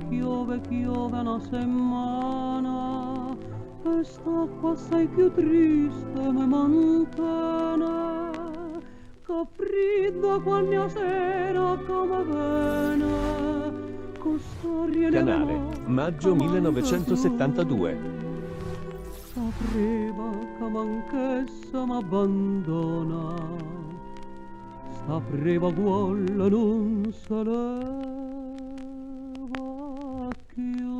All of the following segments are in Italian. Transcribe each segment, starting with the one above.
chiove una settimana e sta qua assai più triste mi mantiene che freddo quando sera come vene con storie Canale, maggio 1972. Sapeva che manchessa m'abbandona, sapeva quella non se leva più.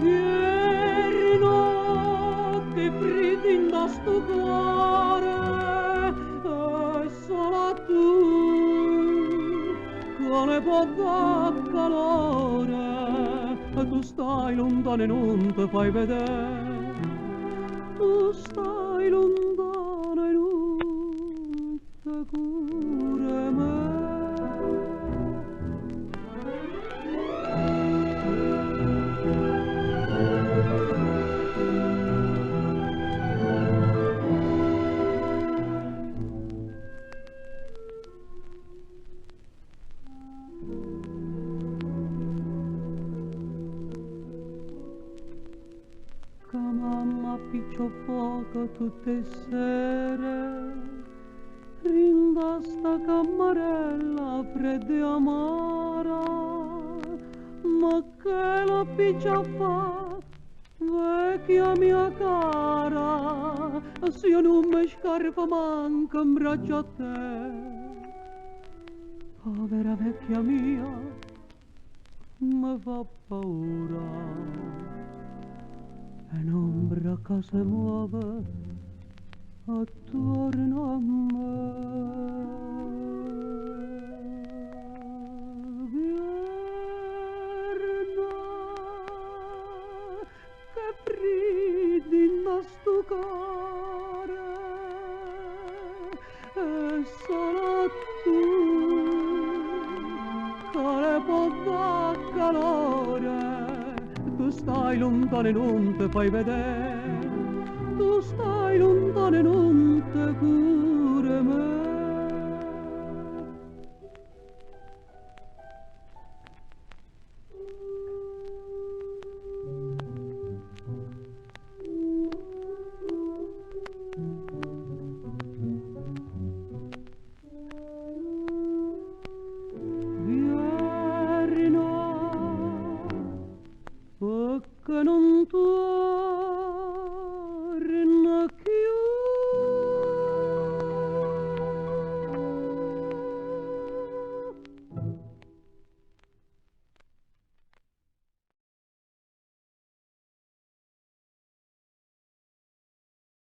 Ieri notte fredda in sto cuore, e solo tu che ne può dar calore. Tu stai lontano e non ti fai vedere, tu stai lontano e non ti cura me. Che mamma piccio fuoco tutte sere, rinda sta camarella fredda e amara, ma che la piccia fa, vecchia mia cara, se io non mi scarpa manca in braccio a te. Povera vecchia mia, mi fa paura. E un'ombra che si muove attorno a me. Vierna, che freddi in sto cuore, e solo tu che le può dar calore. Tu stai lontano e non ti fai vedere, tu stai lontano e non ti cura me. Che non